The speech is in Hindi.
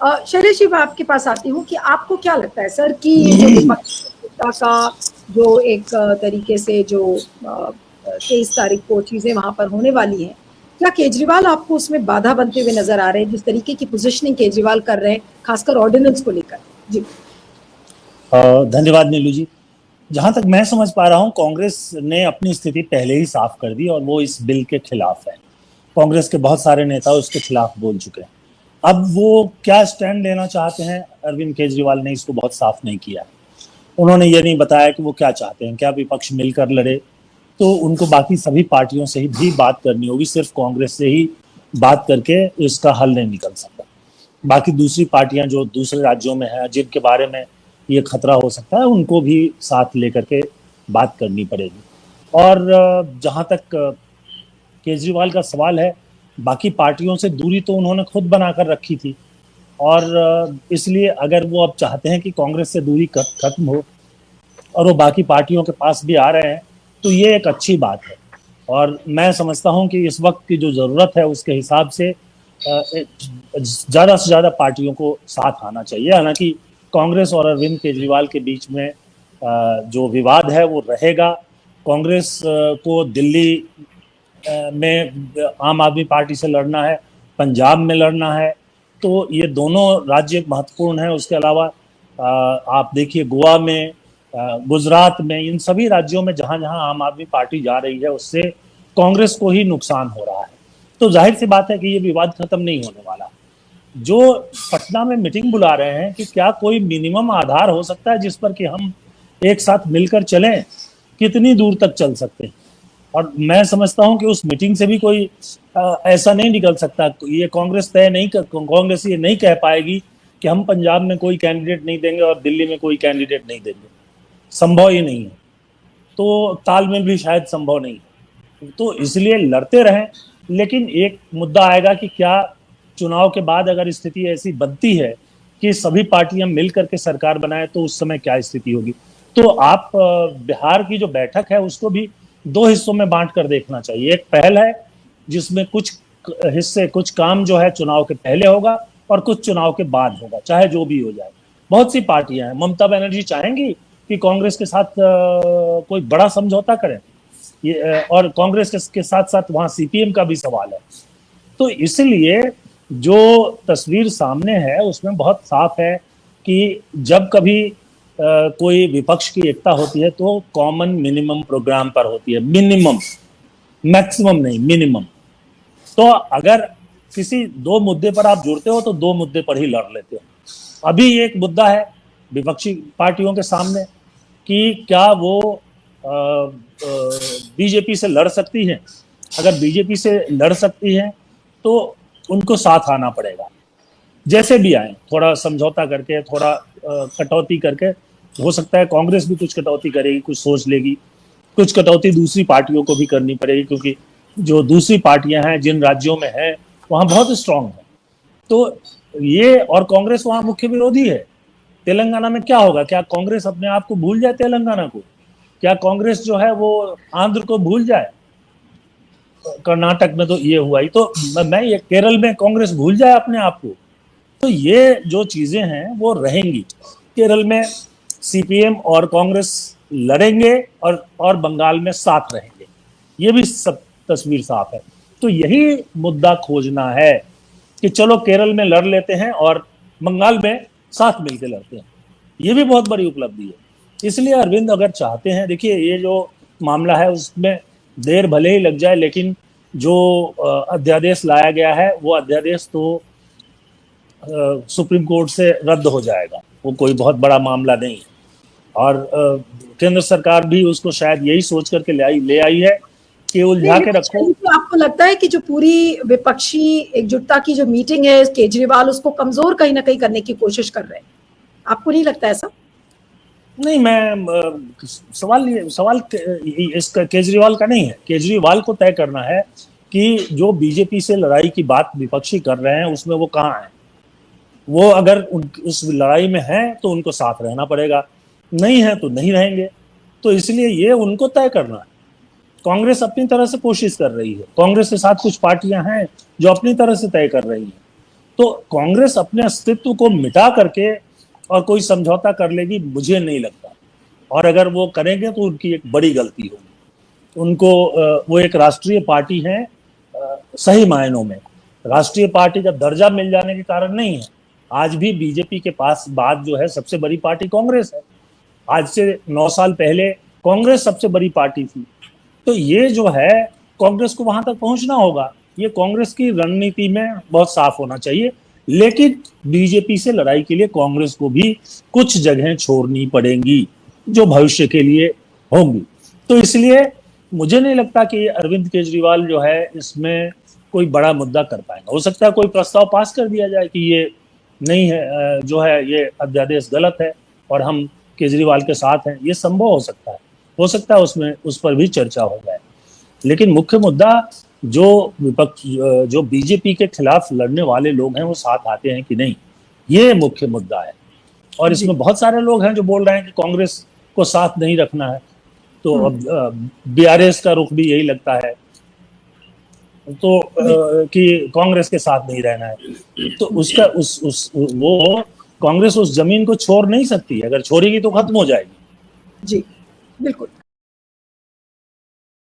शैलेश जी, मैं आपके पास आती हूँ कि आपको क्या लगता है सर कि जो विपक्षी का जो एक तरीके से जो 23 तारीख को चीजें वहां पर होने वाली हैं, क्या केजरीवाल आपको उसमें बाधा बनते हुए नजर आ रहे हैं, जिस तरीके की पोजीशनिंग केजरीवाल कर रहे हैं खासकर ऑर्डिनेंस को लेकर? जी धन्यवाद नीलू जी। जहां तक मैं समझ पा रहा हूं, कांग्रेस ने अपनी स्थिति पहले ही साफ कर दी और वो इस बिल के खिलाफ है। कांग्रेस के बहुत सारे नेता उसके खिलाफ बोल चुके हैं। अब वो क्या स्टैंड लेना चाहते हैं, अरविंद केजरीवाल ने इसको बहुत साफ नहीं किया। उन्होंने ये नहीं बताया कि वो क्या चाहते हैं। क्या विपक्ष मिलकर लड़े, तो उनको बाकी सभी पार्टियों से ही भी बात करनी होगी, सिर्फ कांग्रेस से ही बात करके इसका हल नहीं निकल सकता। बाकी दूसरी पार्टियां जो दूसरे राज्यों में हैं, जिनके बारे में ये खतरा हो सकता है, उनको भी साथ लेकर के बात करनी पड़ेगी। और जहां तक केजरीवाल का सवाल है, बाकी पार्टियों से दूरी तो उन्होंने खुद बनाकर रखी थी और इसलिए अगर वो अब चाहते हैं कि कांग्रेस से दूरी खत्म हो और वो बाकी पार्टियों के पास भी आ रहे हैं, तो ये एक अच्छी बात है। और मैं समझता हूं कि इस वक्त की जो ज़रूरत है उसके हिसाब से ज़्यादा से ज़्यादा पार्टियों को साथ आना चाहिए। हालांकि कांग्रेस और अरविंद केजरीवाल के बीच में जो विवाद है वो रहेगा। कांग्रेस को दिल्ली में आम आदमी पार्टी से लड़ना है, पंजाब में लड़ना है, तो ये दोनों राज्य महत्वपूर्ण हैं। उसके अलावा आप देखिए गोवा में, गुजरात में, इन सभी राज्यों में जहां जहां आम आदमी पार्टी जा रही है उससे कांग्रेस को ही नुकसान हो रहा है। तो जाहिर सी बात है कि ये विवाद खत्म नहीं होने वाला। जो पटना में मीटिंग बुला रहे हैं कि क्या कोई मिनिमम आधार हो सकता है जिस पर कि हम एक साथ मिलकर चलें, कितनी दूर तक चल सकते हैं। और मैं समझता हूं कि उस मीटिंग से भी कोई ऐसा नहीं निकल सकता। ये कांग्रेस कांग्रेस ये नहीं कह पाएगी कि हम पंजाब में कोई कैंडिडेट नहीं देंगे और दिल्ली में कोई कैंडिडेट नहीं देंगे। संभव ही नहीं है। तो तालमेल भी शायद संभव नहीं है। तो इसलिए लड़ते रहें, लेकिन एक मुद्दा आएगा कि क्या चुनाव के बाद अगर स्थिति ऐसी बनती है कि सभी पार्टियां मिल करके सरकार बनाए, तो उस समय क्या स्थिति होगी। तो आप बिहार की जो बैठक है उसको भी दो हिस्सों में बांट कर देखना चाहिए। एक पहल है जिसमें कुछ हिस्से, कुछ काम जो है चुनाव के पहले होगा और कुछ चुनाव के बाद होगा, चाहे जो भी हो जाए। बहुत सी पार्टियां हैं, ममता बनर्जी चाहेंगी कि कांग्रेस के साथ कोई बड़ा समझौता करें, और कांग्रेस के साथ साथ वहां सीपीएम का भी सवाल है। तो इसलिए जो तस्वीर सामने है उसमें बहुत साफ है कि जब कभी कोई विपक्ष की एकता होती है तो कॉमन मिनिमम प्रोग्राम पर होती है। मिनिमम, मैक्सिमम नहीं, मिनिमम। तो अगर किसी दो मुद्दे पर आप जुड़ते हो तो दो मुद्दे पर ही लड़ लेते हो। अभी एक मुद्दा है विपक्षी पार्टियों के सामने कि क्या वो बीजेपी से लड़ सकती हैं। अगर बीजेपी से लड़ सकती हैं तो उनको साथ आना पड़ेगा, जैसे भी आए, थोड़ा समझौता करके, थोड़ा कटौती करके। हो सकता है कांग्रेस भी कुछ कटौती करेगी, कुछ सोच लेगी, कुछ कटौती दूसरी पार्टियों को भी करनी पड़ेगी, क्योंकि जो दूसरी पार्टियां हैं जिन राज्यों में हैं वहां बहुत स्ट्रांग है। तो ये, और कांग्रेस वहां मुख्य विरोधी है। तेलंगाना में क्या होगा? क्या कांग्रेस अपने आप को भूल जाए तेलंगाना को? क्या कांग्रेस जो है वो आंध्र को भूल जाए? कर्नाटक में तो ये हुआ ही, तो मैं ये केरल में कांग्रेस भूल जाए अपने आप को? तो ये जो चीजें हैं वो रहेंगी। केरल में सीपीएम और कांग्रेस लड़ेंगे और बंगाल में साथ रहेंगे। ये भी सब तस्वीर साफ है। तो यही मुद्दा खोजना है कि चलो केरल में लड़ लेते हैं और बंगाल में साथ मिलकर लड़ते हैं। ये भी बहुत बड़ी उपलब्धि है। इसलिए अरविंद अगर चाहते हैं, देखिए ये जो मामला है उसमें देर भले ही लग जाए, लेकिन जो अध्यादेश लाया गया है वो अध्यादेश तो सुप्रीम कोर्ट से रद्द हो जाएगा। वो कोई बहुत बड़ा मामला नहीं है। और केंद्र सरकार भी उसको शायद यही सोच करके ले आई है कि उलझा के रखो। तो आपको लगता है कि जो पूरी विपक्षी एकजुटता की जो मीटिंग है, केजरीवाल उसको कमजोर कहीं ना कहीं करने की कोशिश कर रहे हैं? आपको नहीं लगता ऐसा? नहीं, मैं सवाल इसका केजरीवाल का नहीं है। केजरीवाल को तय करना है कि जो बीजेपी से लड़ाई की बात विपक्षी कर रहे हैं उसमें वो कहाँ है। वो अगर उस लड़ाई में है तो उनको साथ रहना पड़ेगा, नहीं है तो नहीं रहेंगे। तो इसलिए ये उनको तय करना है। कांग्रेस अपनी तरह से कोशिश कर रही है, कांग्रेस के साथ कुछ पार्टियां हैं जो अपनी तरह से तय कर रही हैं। तो कांग्रेस अपने अस्तित्व को मिटा करके और कोई समझौता कर लेगी, मुझे नहीं लगता। और अगर वो करेंगे तो उनकी एक बड़ी गलती होगी। उनको वो एक राष्ट्रीय पार्टी है सही मायनों में, राष्ट्रीय पार्टी का दर्जा मिल जाने के कारण नहीं है। आज भी बीजेपी के पास बात जो है सबसे बड़ी पार्टी कांग्रेस है। आज से 9 साल पहले कांग्रेस सबसे बड़ी पार्टी थी। तो ये जो है कांग्रेस को वहां तक पहुंचना होगा। ये कांग्रेस की रणनीति में बहुत साफ होना चाहिए, लेकिन बीजेपी से लड़ाई के लिए कांग्रेस को भी कुछ जगहें छोड़नी पड़ेंगी जो भविष्य के लिए होंगी। तो इसलिए मुझे नहीं लगता कि अरविंद केजरीवाल जो है इसमें कोई बड़ा मुद्दा कर पाएंगे। हो सकता है कोई प्रस्ताव पास कर दिया जाए कि ये नहीं है, जो है ये अध्यादेश गलत है और हम केजरीवाल के साथ हैं, ये संभव हो सकता है उसमें उस पर भी चर्चा हो जाए। लेकिन मुख्य मुद्दा जो विपक्ष जो बीजेपी के खिलाफ लड़ने वाले लोग हैं वो साथ आते हैं कि नहीं, ये मुख्य मुद्दा है। और इसमें बहुत सारे लोग हैं जो बोल रहे हैं कि कांग्रेस को साथ नहीं रखना है, तो अब बीआरएस का रुख भी यही लगता है तो कि कांग्रेस के साथ नहीं रहना है। तो उसका वो कांग्रेस उस जमीन को छोड़ नहीं सकती, अगर छोड़ेगी तो खत्म हो जाएगी। जी बिल्कुल।